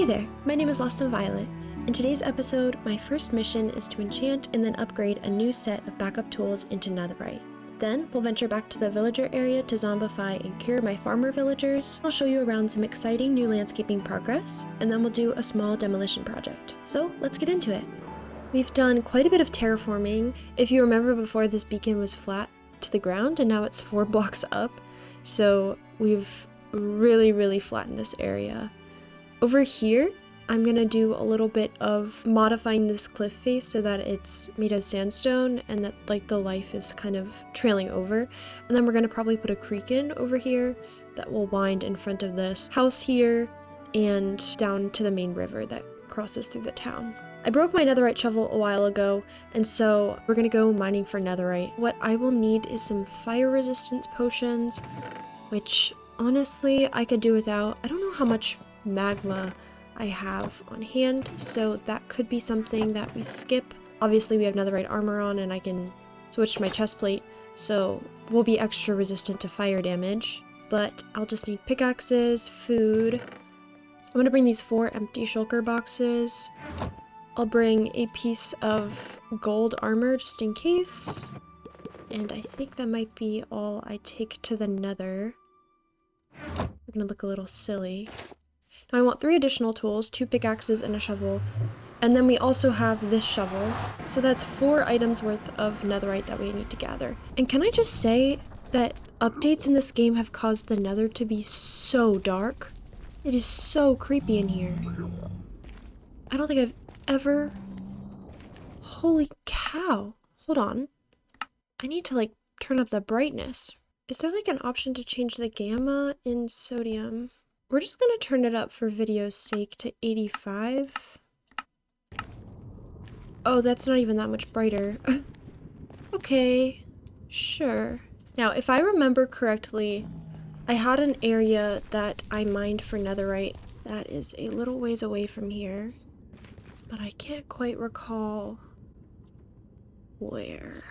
there, my name is Lost and Violet. In today's episode, my first mission is to enchant and then upgrade a new set of backup tools into netherite. Then, we'll venture back to the villager area to zombify and cure my farmer villagers. I'll show you around some exciting new landscaping progress, and then we'll do a small demolition project. So, let's get into it. We've done quite a bit of terraforming. If you remember before, this beacon was flat to the ground, and now it's 4 blocks up. So, we've really flattened this area. Over here, I'm gonna do a little bit of modifying this cliff face so that it's made of sandstone and that like the life is kind of trailing over. And then we're gonna probably put a creek in over here that will wind in front of this house here and down to the main river that crosses through the town. I broke my netherite shovel a while ago, and so we're gonna go mining for netherite. What I will need is some fire resistance potions, which honestly I could do without. I don't know how much magma I have on hand, so that could be something that we skip. Obviously we have netherite armor on and I can switch to my chest plate, so we'll be extra resistant to fire damage, but I'll just need pickaxes, food. I'm gonna bring these 4 empty shulker boxes. I'll bring a piece of gold armor just in case, and I think that might be all I take to the nether. We're gonna look a little silly. Now I want 3 additional tools, 2 pickaxes and a shovel, and then we also have this shovel, so that's 4 items worth of netherite that we need to gather. And can I just say that updates in this game have caused the nether to be so dark? It is so creepy in here. I don't think I've ever... Holy cow. Hold on. I need to like turn up the brightness. Is there like an option to change the gamma in sodium? We're just gonna turn it up for video's sake to 85. Oh, that's not even that much brighter. Okay, sure. Now, if I remember correctly, I had an area that I mined for netherite that is a little ways away from here, but I can't quite recall where.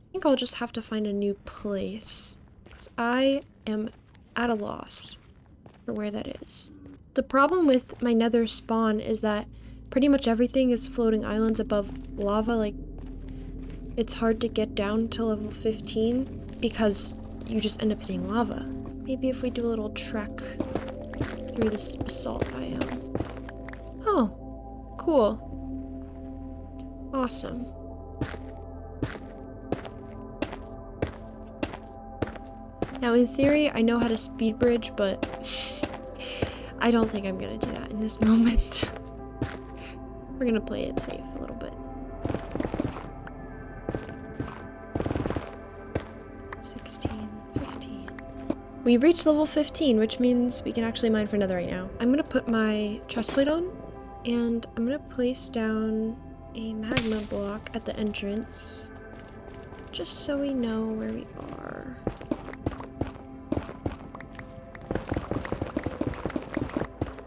I think I'll just have to find a new place, because I am at a loss for where that is. The problem with my nether spawn is that pretty much everything is floating islands above lava. Like, it's hard to get down to level 15 because you just end up hitting lava. Maybe if we do a little trek through this basalt biome. Oh, cool. Awesome. Now in theory, I know how to speed bridge, but I don't think I'm gonna do that in this moment. We're gonna play it safe a little bit. 16, 15. We reached level 15, which means we can actually mine for netherite now. I'm gonna put my chest plate on, and I'm gonna place down a magma block at the entrance, just so we know where we are.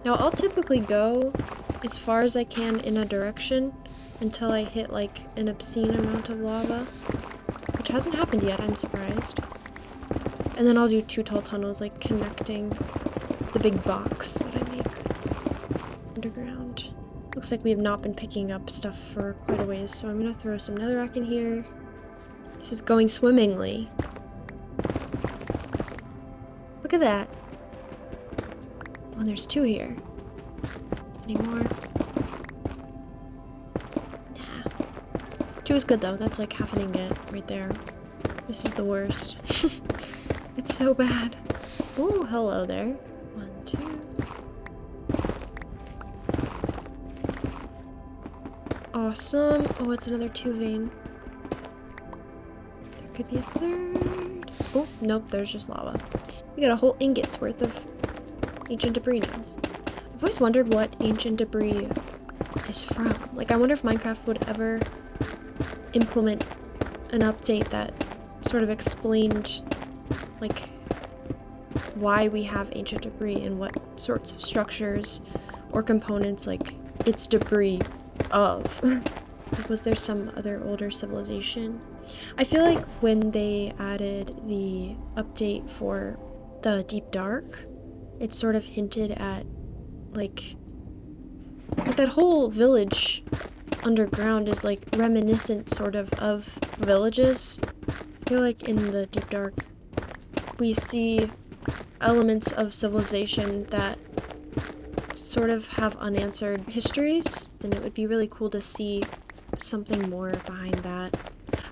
Now I'll typically go as far as I can in a direction until I hit like an obscene amount of lava, which hasn't happened yet, I'm surprised. And then I'll do 2 tall tunnels like connecting the big box that I make underground. Looks like we have not been picking up stuff for quite a ways, so I'm gonna throw some netherrack in here. This is going swimmingly. Look at that. Oh, there's 2 here. Any more? Nah. 2 is good though. That's like half an ingot right there. This is the worst. It's so bad. Oh, hello there. 1, 2. Awesome. Oh, it's another 2 vein. There could be a 3rd. Oh, nope, there's just lava. We got a whole ingot's worth of ancient debris now. I've always wondered what ancient debris is from. Like, I wonder if Minecraft would ever implement an update that sort of explained, like, why we have ancient debris and what sorts of structures or components, like, it's debris of. Like, was there some other older civilization? I feel like when they added the update for the Deep Dark, it sort of hinted at, like, But that whole village underground is like reminiscent sort of villages. I feel like in the Deep Dark we see elements of civilization that sort of have unanswered histories, and it would be really cool to see something more behind that.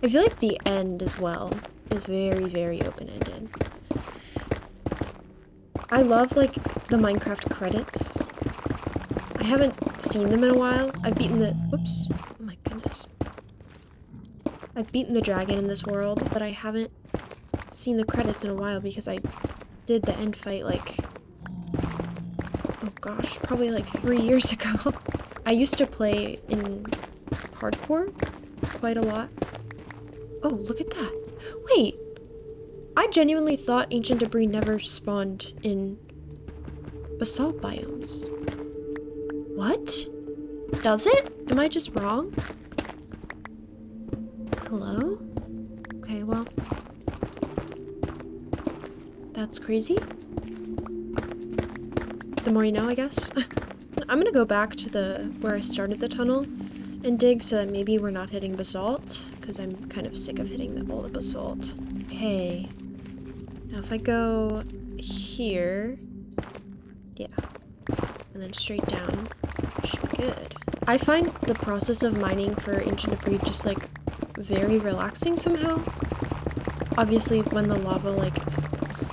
I feel like the end as well is very, very open-ended. I love like the Minecraft credits. I haven't seen them in a while. I've beaten the... Whoops. Oh my goodness. I've beaten the dragon in this world, but I haven't seen the credits in a while because I did the end fight like... Oh gosh, probably like 3 years ago. I used to play in hardcore quite a lot. Oh, look at that. Wait. I genuinely thought ancient debris never spawned in basalt biomes. What? Does it? Am I just wrong? Hello? Okay, well. That's crazy. The more you know, I guess. I'm gonna go back to where I started the tunnel and dig so that maybe we're not hitting basalt, because I'm kind of sick of hitting all the basalt. Okay. Now if I go here, yeah, and then straight down, should be good. I find the process of mining for ancient debris just like very relaxing somehow. Obviously when the lava like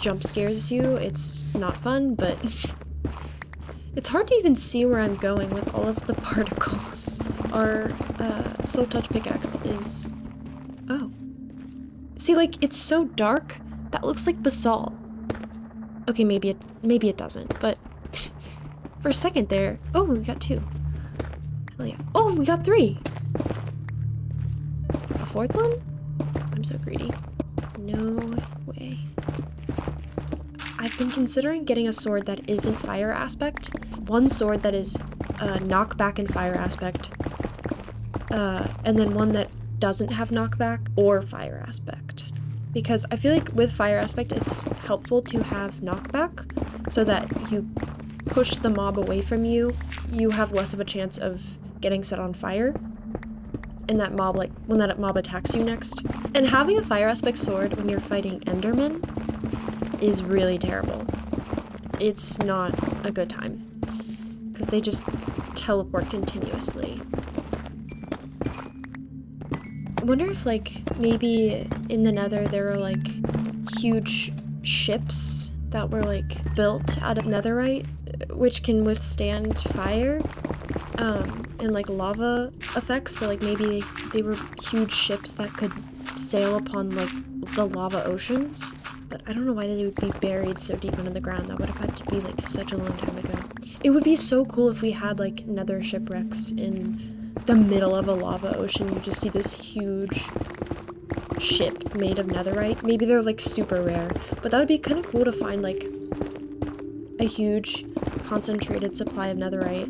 jump scares you, it's not fun, but it's hard to even see where I'm going with all of the particles. Our soul touch pickaxe is... Oh. See, like, it's so dark, that looks like basalt. Okay, maybe it doesn't, but for a second there... Oh, we got 2. Hell yeah. Oh, we got 3! A 4th one? I'm so greedy. No way. I've been considering getting a sword that isn't fire aspect. One sword that is knockback and fire aspect. And then one that doesn't have knockback or fire aspect. Because I feel like with fire aspect, it's helpful to have knockback so that you push the mob away from you. You have less of a chance of getting set on fire. And that mob, like, when that mob attacks you next. And having a fire aspect sword when you're fighting endermen is really terrible. It's not a good time. Because they just teleport continuously. I wonder if, like, maybe in the nether there were, like, huge ships that were, like, built out of netherite, which can withstand fire, and, like, lava effects. So, like, maybe they were huge ships that could sail upon, like, the lava oceans. But I don't know why they would be buried so deep into the ground. That would have had to be, like, such a long time ago. It would be so cool if we had, like, nether shipwrecks in the middle of a lava ocean. You just see this huge ship made of netherite. Maybe they're, like, super rare. But that would be kind of cool to find, like, a huge concentrated supply of netherite.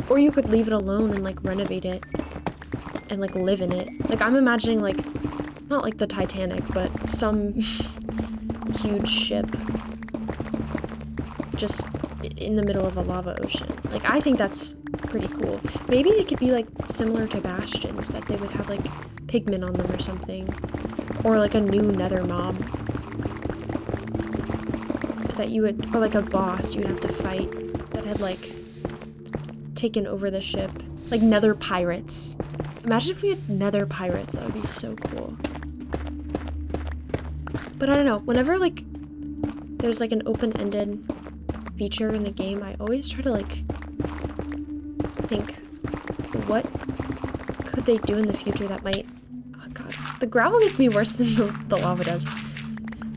Or you could leave it alone and, like, renovate it and, like, live in it. Like, I'm imagining, like, not like the Titanic, but some huge ship just in the middle of a lava ocean. Like, I think that's pretty cool. Maybe they could be, like, similar to bastions, that they would have, like, pigmen on them or something. Or, like, a new nether mob that you would, or, like, a boss you'd have to fight that had, like, taken over the ship. Like, nether pirates. Imagine if we had nether pirates. That would be so cool. But I don't know, whenever, like, there's, like, an open-ended feature in the game, I always try to, like, think, what could they do in the future that might... Oh, God. The gravel gets me worse than the lava does.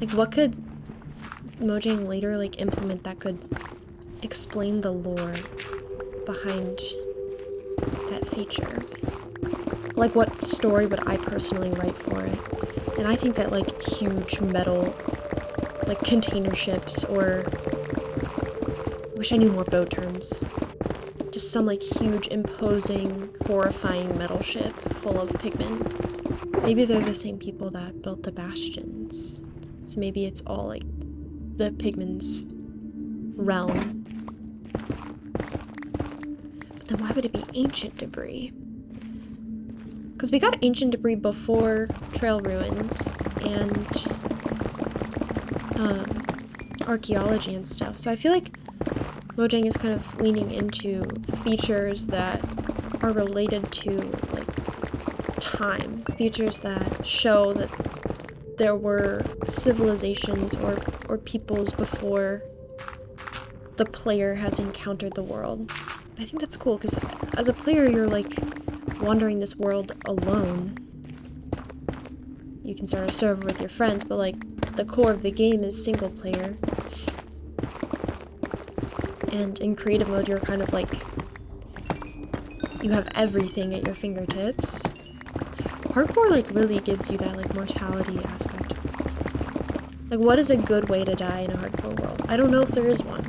Like, what could Mojang later, like, implement that could explain the lore behind that feature? Like, what story would I personally write for it? And I think that, like, huge metal, like, container ships, or... I wish I knew more boat terms. Just some, like, huge, imposing, horrifying metal ship full of pigmen. Maybe they're the same people that built the bastions. So maybe it's all, like, the pigmen's realm. But then Why would it be ancient debris? Because we got ancient debris before trail ruins and archaeology and stuff. So I feel like Mojang is kind of leaning into features that are related to like time. Features that show that there were civilizations or peoples before the player has encountered the world. I think that's cool because as a player you're like wandering this world alone. You can start a server with your friends, but like the core of the game is single player. And in creative mode you're kind of like, you have everything at your fingertips. Hardcore like really gives you that like mortality aspect. Like what is a good way to die in a hardcore world? I don't know if there is one.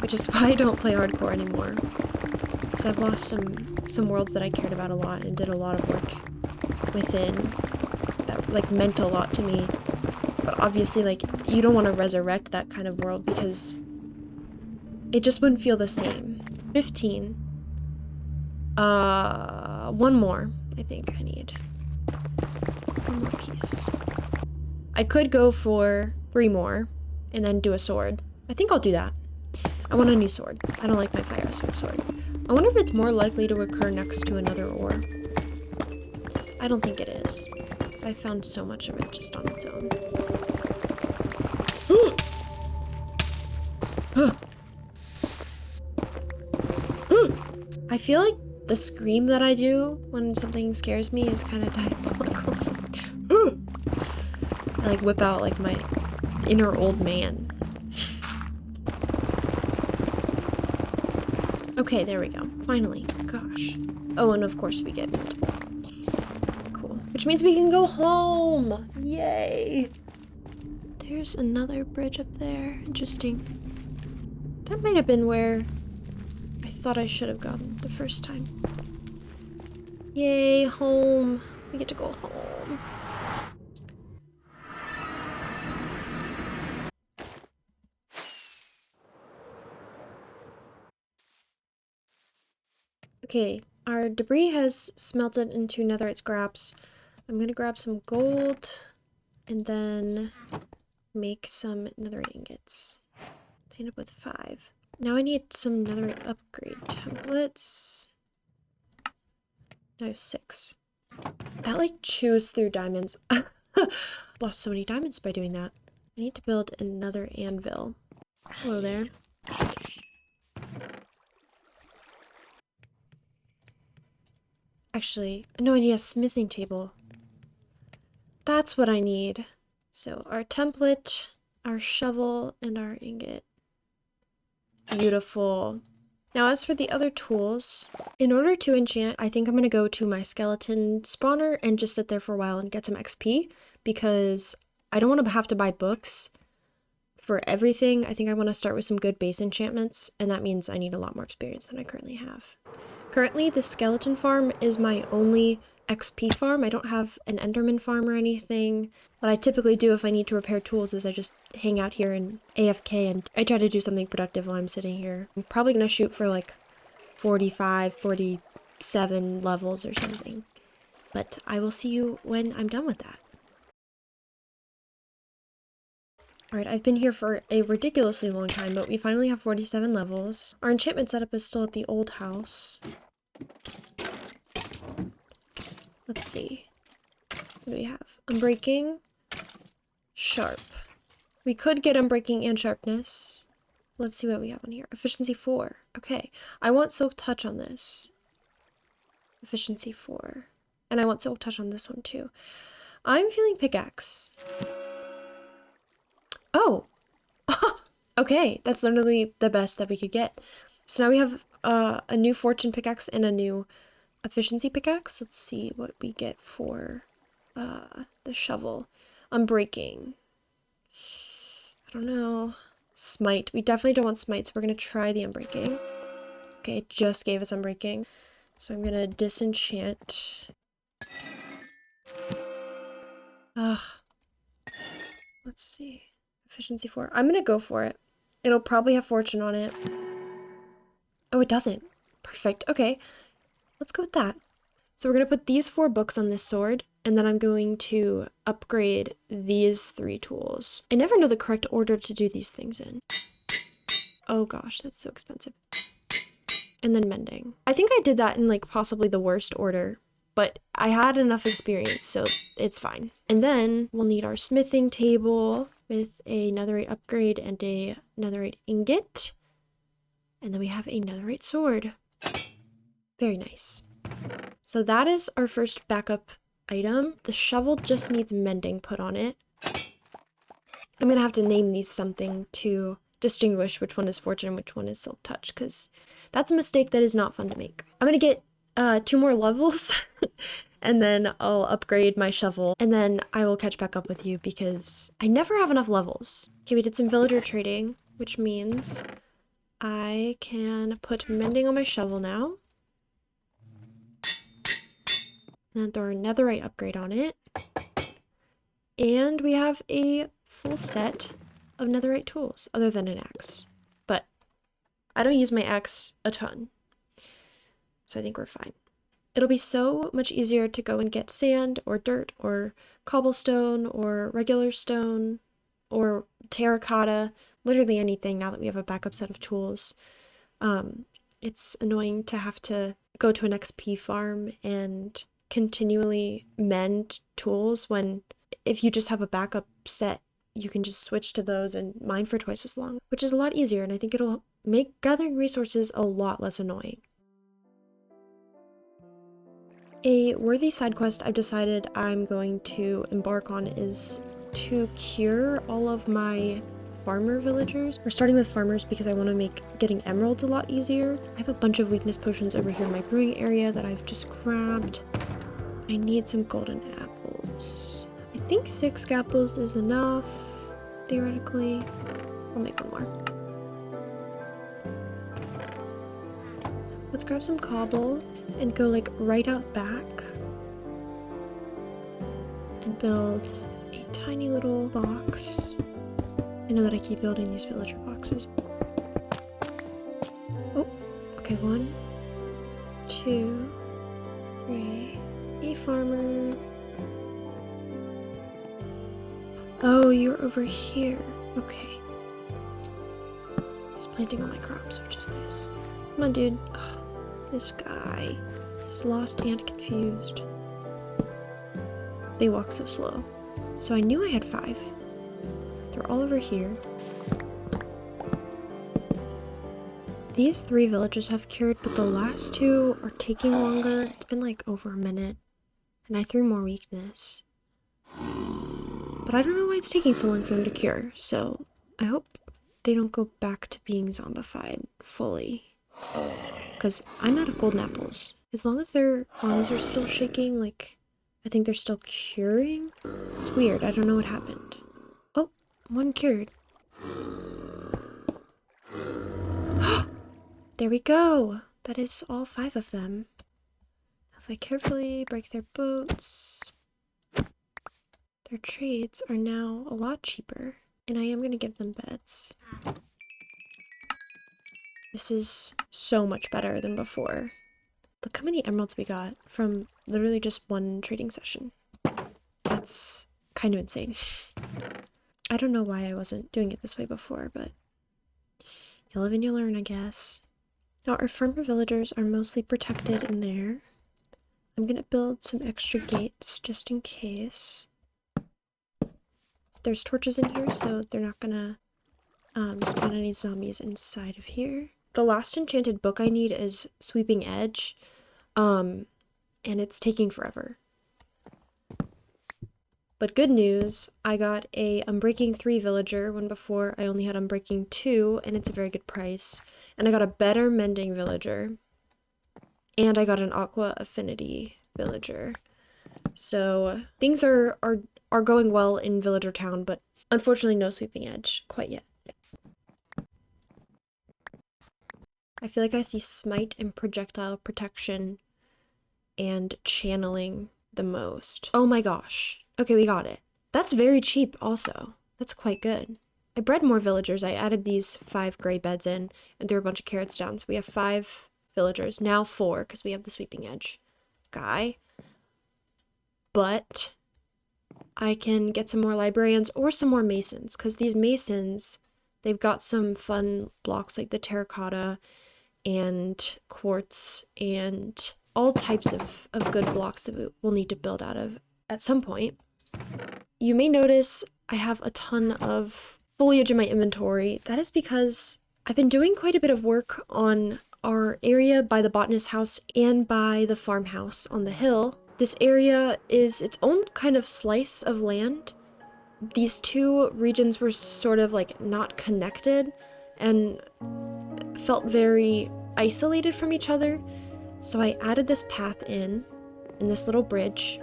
Which is why I don't play hardcore anymore. Because I've lost some worlds that I cared about a lot and did a lot of work within that like meant a lot to me. But obviously like you don't want to resurrect that kind of world because it just wouldn't feel the same. 15. One more, I think I need. One more piece. I could go for 3 more and then do a sword. I think I'll do that. I want a new sword. I don't like my fire aspect sword. I wonder if it's more likely to occur next to another ore. I don't think it is. Because I found so much of it just on its own. I feel like the scream that I do when something scares me is kind of diabolical. I like whip out like my inner old man. Okay, there we go. Finally. Gosh. Oh, and of course we get multiple. Cool. Which means we can go home! Yay! There's another bridge up there. Interesting. That might have been where I thought I should have gone the first time. Yay, home. We get to go home. Okay, our debris has smelted into netherite scraps. I'm gonna grab some gold and then make some netherite ingots. Let's end up with 5. Now I need some netherite upgrade templates. I have 6. That like chews through diamonds. Lost so many diamonds by doing that. I need to build another anvil. Hello there. Actually, no, I need a smithing table. That's what I need. So our template, our shovel, and our ingot. Beautiful. Now as for the other tools, in order to enchant, I think I'm going to go to my skeleton spawner and just sit there for a while and get some XP, because I don't want to have to buy books for everything. I think I want to start with some good base enchantments, and that means I need a lot more experience than I currently have. Currently, the skeleton farm is my only XP farm. I don't have an enderman farm or anything. What I typically do if I need to repair tools is I just hang out here and AFK and I try to do something productive while I'm sitting here. I'm probably going to shoot for like 45, 47 levels or something. But I will see you when I'm done with that. Alright, I've been here for a ridiculously long time, but we finally have 47 levels. Our enchantment setup is still at the old house. Let's see. What do we have? Unbreaking. Sharp. We could get unbreaking and sharpness. Let's see what we have on here. Efficiency 4. Okay. I want silk touch on this. Efficiency 4. And I want silk touch on this one too. I'm feeling pickaxe. Oh! Okay, that's literally the best that we could get. So now we have a new fortune pickaxe and a new efficiency pickaxe. Let's see what we get for the shovel. Unbreaking. I don't know. Smite. We definitely don't want smite, so we're going to try the unbreaking. Okay, it just gave us unbreaking. So I'm going to disenchant. Ugh. Let's see. Efficiency 4. I'm going to go for it. It'll probably have fortune on it. Oh, it doesn't. Perfect. Okay, let's go with that. So we're going to put these 4 books on this sword, and then I'm going to upgrade these 3 tools. I never know the correct order to do these things in. Oh gosh, that's so expensive. And then mending. I think I did that in like possibly the worst order, but I had enough experience, so it's fine. And then we'll need our smithing table with a netherite upgrade and a netherite ingot. And then we have a netherite sword. Very nice. So that is our first backup item. The shovel just needs mending put on it. I'm gonna have to name these something to distinguish which one is fortune and which one is silk touch, because that's a mistake that is not fun to make. I'm gonna get 2 more levels and then I'll upgrade my shovel, and then I will catch back up with you because I never have enough levels. Okay, we did some villager trading, which means I can put mending on my shovel now. And then throw a netherite upgrade on it. And we have a full set of netherite tools, other than an axe. But I don't use my axe a ton, so I think we're fine. It'll be so much easier to go and get sand or dirt or cobblestone or regular stone or terracotta, literally anything now that we have a backup set of tools. It's annoying to have to go to an XP farm and continually mend tools when if you just have a backup set, you can just switch to those and mine for twice as long, which is a lot easier, and I think it'll make gathering resources a lot less annoying. A worthy side quest I've decided I'm going to embark on is to cure all of my farmer villagers. We're starting with farmers because I want to make getting emeralds a lot easier. I have a bunch of weakness potions over here in my brewing area that I've just grabbed. I need some golden apples. I think 6 apples is enough, theoretically. I'll make one more. Let's grab some cobble and go like right out back and build a tiny little box. I know that I keep building these villager boxes. Oh, okay, 1, 2, 3. Hey, farmer. Oh, you're over here. Okay. He's planting all my crops, which is nice. Come on, dude. Ugh, this guy. He's lost and confused. They walk so slow. So I knew I had 5. They're all over here. These 3 villagers have cured, but the last 2 are taking longer. It's been like over a minute. And I threw more weakness. But I don't know why it's taking so long for them to cure, so I hope they don't go back to being zombified fully. Because I'm out of golden apples. As long as their arms are still shaking, like, I think they're still curing. It's weird, I don't know what happened. Oh, 1 cured. There we go! That is all 5 of them. If I carefully break their boats, their trades are now a lot cheaper, and I am going to give them beds. This is so much better than before. Look how many emeralds we got from literally just 1 trading session. That's kind of insane. I don't know why I wasn't doing it this way before, but you live and you learn, I guess. Now our farmer villagers are mostly protected in there. I'm gonna build some extra gates just in case. There's torches in here, so they're not gonna spawn any zombies inside of here. The last enchanted book I need is Sweeping Edge, and it's taking forever. But good news, I got a Unbreaking 3 villager when before I only had Unbreaking 2, and it's a very good price. And I got a better Mending villager. And I got an Aqua Affinity villager. So things are going well in Villager Town, but unfortunately no Sweeping Edge quite yet. I feel like I see Smite and Projectile Protection and Channeling the most. Oh my gosh. Okay, we got it. That's very cheap also. That's quite good. I bred more villagers. I added these 5 gray beds in and threw a bunch of carrots down. So we have 5 villagers. Now 4, because we have the sweeping edge guy. But I can get some more librarians or some more masons, because these masons, they've got some fun blocks like the terracotta and quartz and all types of good blocks that we'll need to build out of at some point. You may notice I have a ton of foliage in my inventory. That is because I've been doing quite a bit of work on our area by the botanist house and by the farmhouse on the hill. This area is its own kind of slice of land. These two regions were sort of like not connected and felt very isolated from each other. So I added this path in this little bridge,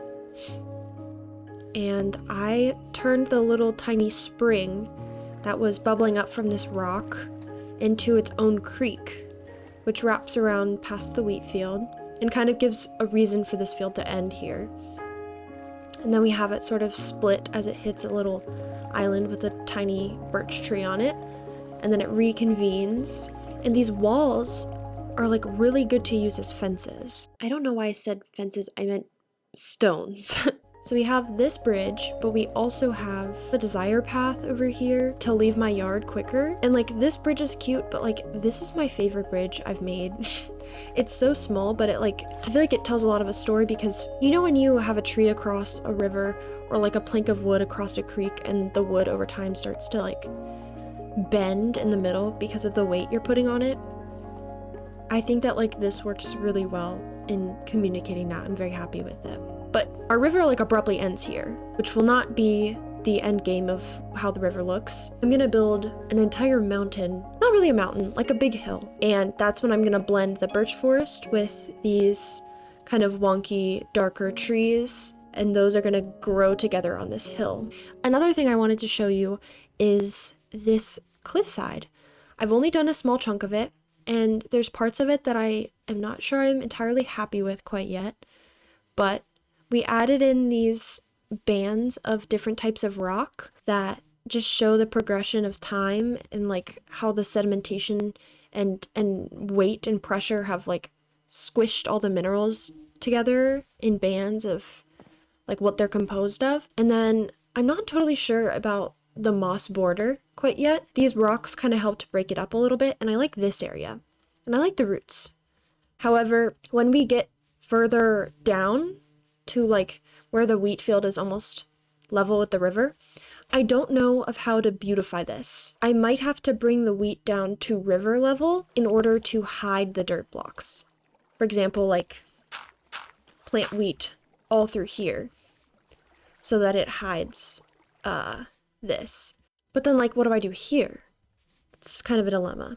and I turned the little tiny spring that was bubbling up from this rock into its own creek, which wraps around past the wheat field and kind of gives a reason for this field to end here. And then we have it sort of split as it hits a little island with a tiny birch tree on it, and then it reconvenes. And these walls are like really good to use as fences. I don't know why I said fences, I meant stones. So we have this bridge, but we also have a desire path over here to leave my yard quicker. And like this bridge is cute, but like this is my favorite bridge I've made. It's so small, but I feel like it tells a lot of a story, because you know when you have a tree across a river or like a plank of wood across a creek and the wood over time starts to like bend in the middle because of the weight you're putting on it? I think that like this works really well in communicating that. I'm very happy with it. But our river like abruptly ends here, which will not be the end game of how the river looks. I'm gonna build an entire mountain, not really a mountain, like a big hill. And that's when I'm gonna blend the birch forest with these kind of wonky, darker trees, and those are gonna grow together on this hill. Another thing I wanted to show you is this cliffside. I've only done a small chunk of it, and there's parts of it that I am not sure I'm entirely happy with quite yet, but we added in these bands of different types of rock that just show the progression of time and like how the sedimentation and weight and pressure have like squished all the minerals together in bands of like what they're composed of. And then I'm not totally sure about the moss border quite yet. These rocks kind of help to break it up a little bit, and I like this area and I like the roots. However, when we get further down to like where the wheat field is almost level with the river, I don't know of how to beautify this. I might have to bring the wheat down to river level in order to hide the dirt blocks. For example, like plant wheat all through here so that it hides this. But then like what do I do here? It's kind of a dilemma.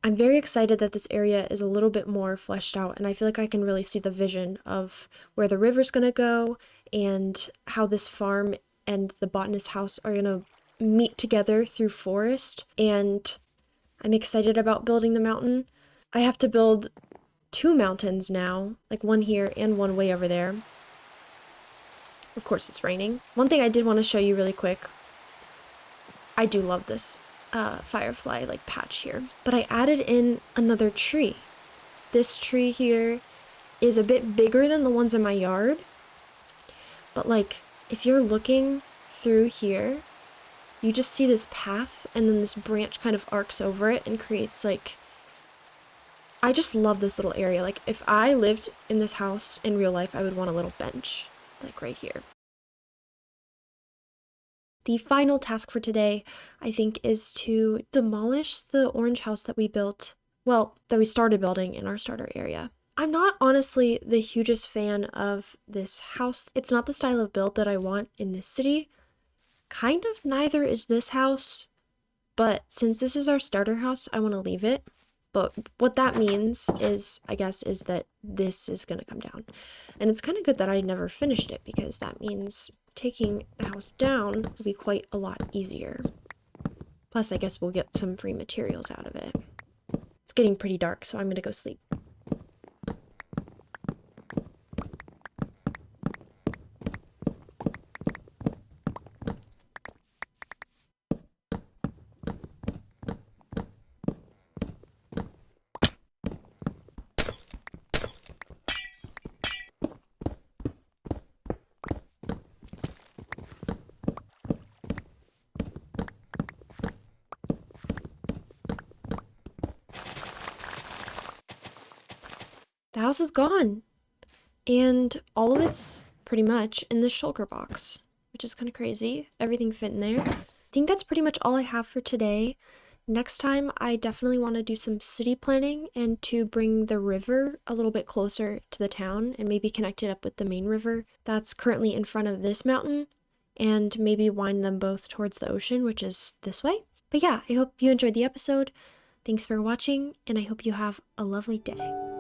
I'm very excited that this area is a little bit more fleshed out, and I feel like I can really see the vision of where the river's gonna go and how this farm and the botanist house are gonna meet together through forest. And I'm excited about building the mountain. I have to build 2 mountains now, like one here and one way over there. Of course it's raining. One thing I did want to show you really quick. I do love this firefly like patch here, but I added in another tree. This tree here is a bit bigger than the ones in my yard, but like if you're looking through here, you just see this path and then this branch kind of arcs over it and creates like, I just love this little area. Like if I lived in this house in real life, I would want a little bench like right here. The final task for today, I think, is to demolish the orange house that we built, well, that we started building in our starter area. I'm not honestly the hugest fan of this house. It's not the style of build that I want in this city. Kind of neither is this house, but since this is our starter house, I want to leave it. But what that means is, I guess, is that this is going to come down. And it's kind of good that I never finished it, because that means taking the house down will be quite a lot easier. Plus, I guess we'll get some free materials out of it. It's getting pretty dark, so I'm going to go sleep. the house is gone. And all of it's pretty much in this shulker box, which is kind of crazy. Everything fit in there. I think that's pretty much all I have for today. Next time, I definitely want to do some city planning and to bring the river a little bit closer to the town and maybe connect it up with the main river that's currently in front of this mountain, and maybe wind them both towards the ocean, which is this way. But yeah, I hope you enjoyed the episode. Thanks for watching, and I hope you have a lovely day.